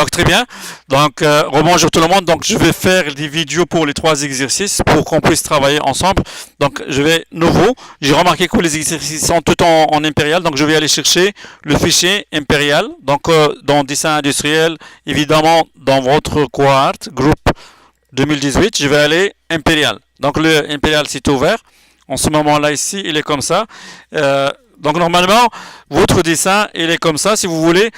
Donc très bien. Donc rebonjour tout le monde. Donc je vais faire des vidéos pour les trois exercices pour qu'on puisse travailler ensemble. Donc je vais nouveau. J'ai remarqué que les exercices sont tout en impérial. Donc je vais aller chercher le fichier impérial. Donc dans dessin industriel, évidemment dans votre cohort groupe 2018, je vais aller impérial. Donc le impérial c'est ouvert. En ce moment-là ici, il est comme ça. Donc normalement, votre dessin, il est comme ça. Si vous voulez,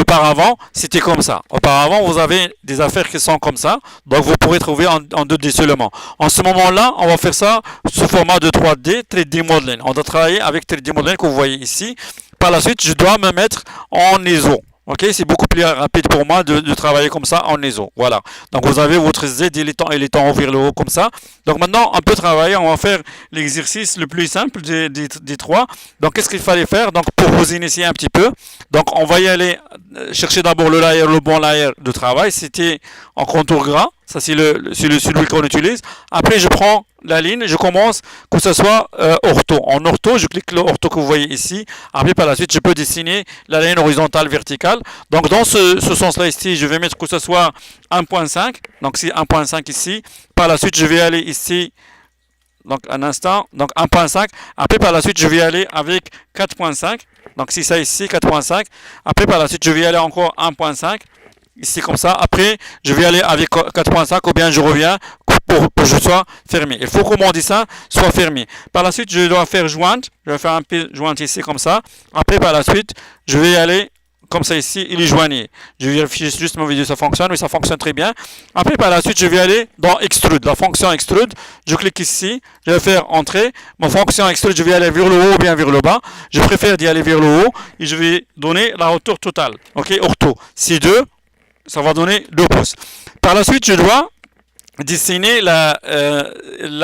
auparavant, c'était comme ça. Auparavant, vous avez des affaires qui sont comme ça. Donc vous pourrez trouver en 2D seulement. En ce moment-là, on va faire ça sous format de 3D, 3D Modeling. On doit travailler avec 3D Modeling que vous voyez ici. Par la suite, je dois me mettre en ISO. Ok, c'est beaucoup plus rapide pour moi de travailler comme ça en ISO. Voilà. Donc vous avez votre Z, il est en haut vers le haut comme ça. Donc maintenant, on peut travailler, on va faire l'exercice le plus simple des trois. Donc qu'est-ce qu'il fallait faire? Donc pour vous initier un petit peu, donc on va y aller chercher d'abord le bon layer de travail. C'était en contour gras. Ça c'est celui qu'on utilise. Après je prends la ligne, je commence que ce soit ortho. En ortho, je clique le ortho que vous voyez ici. Après par la suite, je peux dessiner la ligne horizontale verticale. Donc dans ce sens-là ici, je vais mettre que ce soit 1.5. Donc c'est 1.5 ici. Par la suite, je vais aller ici. Donc un instant, donc 1.5. Après par la suite, je vais aller avec 4.5. Donc c'est ça ici, 4.5. Après par la suite, je vais aller encore 1.5. Ici comme ça. Après, je vais aller avec 4.5 ou bien je reviens pour que je sois fermé. Il faut que mon dessin soit fermé. Par la suite, je dois faire jointe. Je vais faire un peu jointe ici comme ça. Après, par la suite, je vais aller comme ça ici. Il est joigné. Je vérifie juste mon vidéo, ça fonctionne. Oui, ça fonctionne très bien. Après, par la suite, je vais aller dans extrude. La fonction extrude, je clique ici. Je vais faire entrer. Mon fonction extrude, je vais aller vers le haut ou bien vers le bas. Je préfère d'y aller vers le haut. Et je vais donner la hauteur totale. Ok, ortho. C2. Ça va donner 2 pouces. Par la suite, je dois dessiner la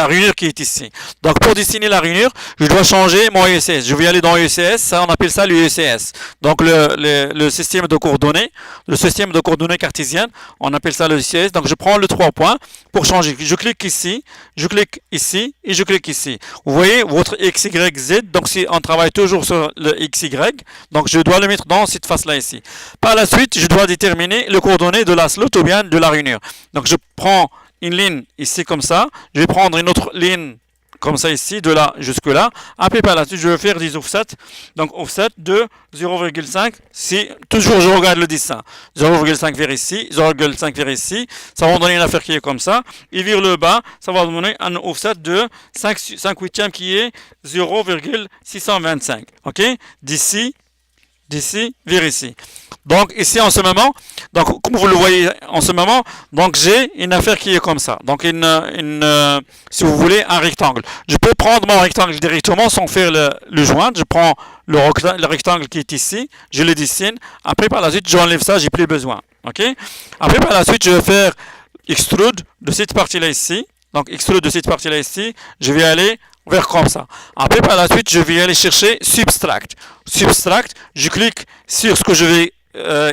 rainure qui est ici. Donc, pour dessiner la rainure, je dois changer mon ECS. Je vais aller dans ECS, ça, on appelle ça l'ECS. Donc, le système de coordonnées, le système de coordonnées cartésiennes, on appelle ça le ECS. Donc, je prends le 3 points pour changer. Je clique ici, je clique ici et je clique ici. Vous voyez, votre X, Y, Z, donc si on travaille toujours sur le X, Y, donc je dois le mettre dans cette face-là ici. Par la suite, je dois déterminer le coordonnées de la slot ou bien de la rainure. Donc, je prends une ligne ici comme ça, je vais prendre une autre ligne comme ça ici, de là jusque là. Après par la suite, je vais faire des offsets. Donc offset de 0,5. Si toujours je regarde le dessin, 0,5 vers ici, 0,5 vers ici, ça va me donner une affaire qui est comme ça. Et vers le bas, ça va me donner un offset de 5 huitièmes qui est 0,625. Ok? D'ici vers ici. Donc ici en ce moment, donc comme vous le voyez en ce moment, donc j'ai une affaire qui est comme ça. Donc si vous voulez un rectangle. Je peux prendre mon rectangle directement sans faire le joint. Je prends le rectangle qui est ici, je le dessine. Après par la suite, j'enlève ça, j'ai plus besoin. Ok. Après par la suite, je vais faire extrude de cette partie-là ici. Donc extrude de cette partie-là ici, je vais aller vers comme ça. Après par la suite, je vais aller chercher subtract. Subtract, je clique sur ce que je vais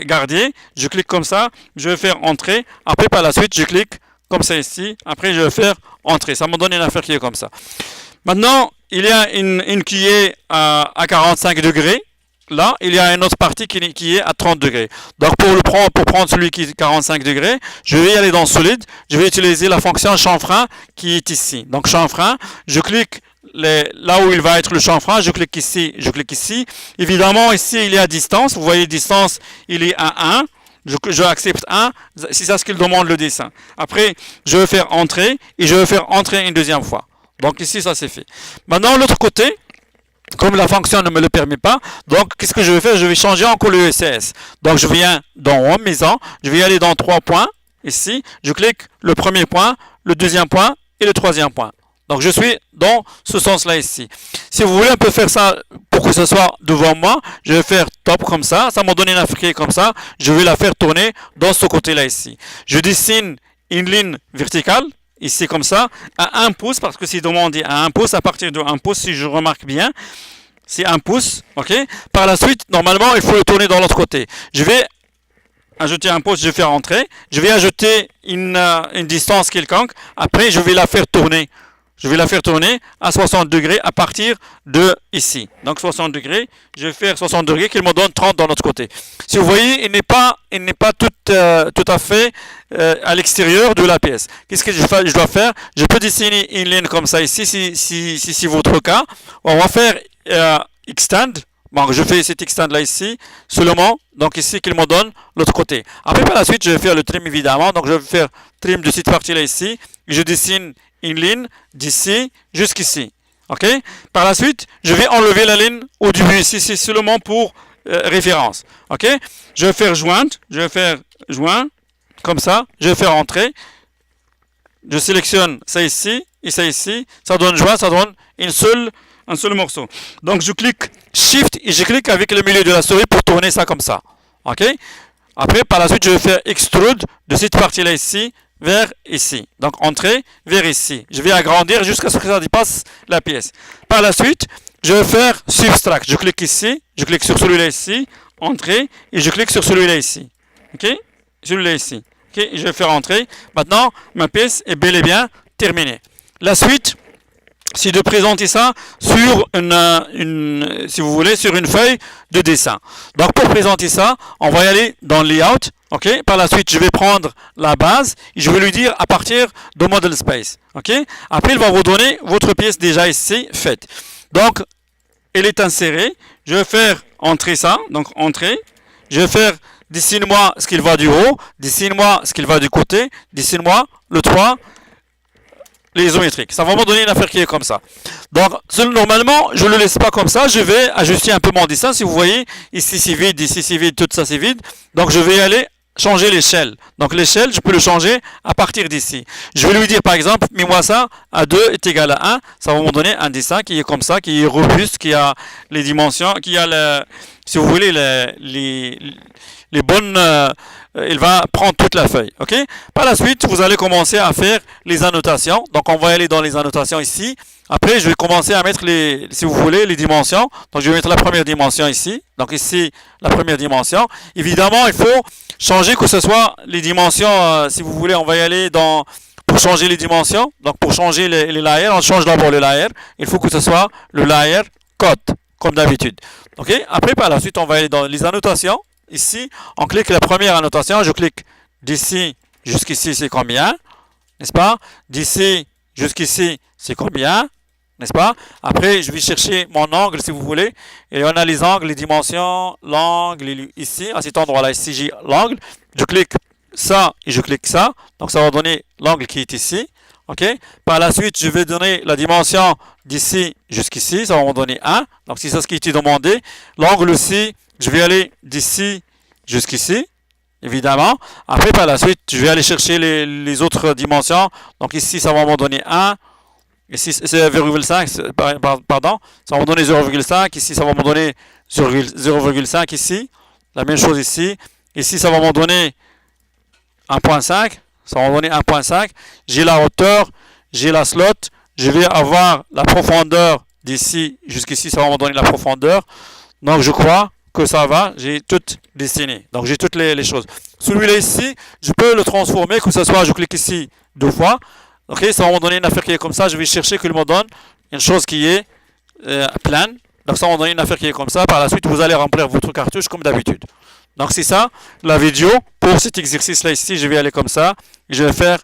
garder, je clique comme ça, je vais faire entrer. Après par la suite, je clique comme ça ici. Après, je vais faire entrer. Ça me donne une affaire qui est comme ça. Maintenant, il y a une qui est à 45 degrés. Là, il y a une autre partie qui est à 30 degrés. Donc, pour prendre celui qui est 45 degrés, je vais aller dans solide. Je vais utiliser la fonction chanfrein qui est ici. Donc, chanfrein, je clique là où il va être le chanfrein, je clique ici, je clique ici. Évidemment, ici, il y a distance. Vous voyez, distance, il est à 1. Je accepte 1. C'est ça ce qu'il demande le dessin. Après, je vais faire entrer et je vais faire entrer une deuxième fois. Donc, ici, ça c'est fait. Maintenant, l'autre côté, comme la fonction ne me le permet pas, donc qu'est-ce que je vais faire? Je vais changer encore le ECS. Donc je viens dans Home, Maison, je vais aller dans 3 points, ici, je clique le premier point, le deuxième point et le troisième point. Donc je suis dans ce sens-là ici. Si vous voulez, on peut faire ça pour que ce soit devant moi. Je vais faire top comme ça, ça m'a donné une affiche comme ça, je vais la faire tourner dans ce côté-là ici. Je dessine une ligne verticale, ici comme ça, à 1 pouce, parce que c'est demandé à 1 pouce, à partir de 1 pouce, si je remarque bien, c'est 1 pouce, ok. Par la suite, normalement, il faut le tourner dans l'autre côté. Je vais ajouter 1 pouce, je vais faire entrer, je vais ajouter une distance quelconque, après je vais la faire tourner je vais la faire tourner à 60 degrés à partir de ici. Donc 60 degrés, je vais faire 60 degrés qui me donne 30 dans l'autre côté. Si vous voyez, il n'est pas tout à fait à l'extérieur de la pièce. Qu'est-ce que je dois faire? Je peux dessiner une ligne comme ça ici, si c'est votre cas. On va faire extend. Bon, je fais cet extend là ici, seulement, donc ici qu'il me donne l'autre côté. Après, par la suite, je vais faire le trim évidemment. Donc, je vais faire trim de cette partie là ici. Je dessine une ligne d'ici jusqu'ici. Ok? Par la suite, je vais enlever la ligne au début ici, c'est seulement pour référence. Ok? Je vais faire joindre, comme ça. Je vais faire entrer. Je sélectionne ça ici et ça ici. Ça donne joint, ça donne un seul morceau. Donc je clique Shift et je clique avec le milieu de la souris pour tourner ça comme ça. Ok? Après, par la suite, je vais faire Extrude de cette partie-là ici vers ici. Donc entrée vers ici. Je vais agrandir jusqu'à ce que ça dépasse la pièce. Par la suite, je vais faire Subtract. Je clique ici, je clique sur celui-là ici, entrée, et je clique sur celui-là ici. Ok? Celui-là ici. Ok? Et je vais faire entrer. Maintenant, ma pièce est bel et bien terminée. La suite, c'est de présenter ça sur si vous voulez, sur une feuille de dessin. Donc pour présenter ça, on va y aller dans Layout. Ok. Par la suite, je vais prendre la base et je vais lui dire à partir de Model Space. Ok. Après, il va vous donner votre pièce déjà ici faite. Donc, elle est insérée. Je vais faire entrer ça. Donc entrer. Je vais faire dessine-moi ce qu'il va du haut, dessine-moi ce qu'il va du côté, dessine-moi le toit. Les isométriques. Ça va me donner une affaire qui est comme ça. Donc, normalement, je ne le laisse pas comme ça. Je vais ajuster un peu mon dessin. Si vous voyez, ici c'est vide, ici c'est vide, tout ça c'est vide. Donc, je vais aller changer l'échelle. Donc, l'échelle, je peux le changer à partir d'ici. Je vais lui dire, par exemple, mets-moi ça à 2 est égal à 1. Ça va me donner un dessin qui est comme ça, qui est robuste, qui a les dimensions, qui a, si vous voulez, les bonnes... il va prendre toute la feuille. Ok. Par la suite, vous allez commencer à faire les annotations. Donc, on va aller dans les annotations ici. Après, je vais commencer à mettre si vous voulez, les dimensions. Donc, je vais mettre la première dimension ici. Donc, ici, la première dimension. Évidemment, il faut changer que ce soit les dimensions. Si vous voulez, on va y aller pour changer les dimensions. Donc, pour changer les layers, on change d'abord le layer. Il faut que ce soit le layer cut, comme d'habitude. Ok. Après, par la suite, on va aller dans les annotations. Ici, on clique la première annotation, je clique d'ici jusqu'ici, c'est combien, n'est-ce pas? D'ici jusqu'ici, c'est combien, n'est-ce pas? Après, je vais chercher mon angle, si vous voulez, et on a les angles, les dimensions, l'angle, ici, à cet endroit-là, ici, j'ai l'angle, je clique ça et je clique ça, donc ça va donner l'angle qui est ici, ok? Par la suite, je vais donner la dimension d'ici jusqu'ici, ça va me donner 1, donc c'est ça ce qui était demandé, l'angle aussi, je vais aller d'ici jusqu'ici, évidemment. Après, par la suite, je vais aller chercher les autres dimensions. Donc ici, ça va me donner 1. Ici, c'est 0,5. Pardon. Ça va me donner 0,5. Ici, ça va me donner 0,5 ici. La même chose ici. Ici, ça va me donner 1,5. Ça va me donner 1,5. J'ai la hauteur. J'ai la slot. Je vais avoir la profondeur d'ici jusqu'ici. Ça va me donner la profondeur. Donc, je crois que ça va, j'ai tout dessiné. Donc, j'ai toutes les choses. Celui-là ici, je peux le transformer, que ce soit, je clique ici 2 fois. Ok, ça va me donner une affaire qui est comme ça. Je vais chercher qu'il me donne une chose qui est pleine. Donc, ça va me donner une affaire qui est comme ça. Par la suite, vous allez remplir votre cartouche comme d'habitude. Donc, c'est ça, la vidéo. Pour cet exercice-là ici, je vais aller comme ça. Je vais faire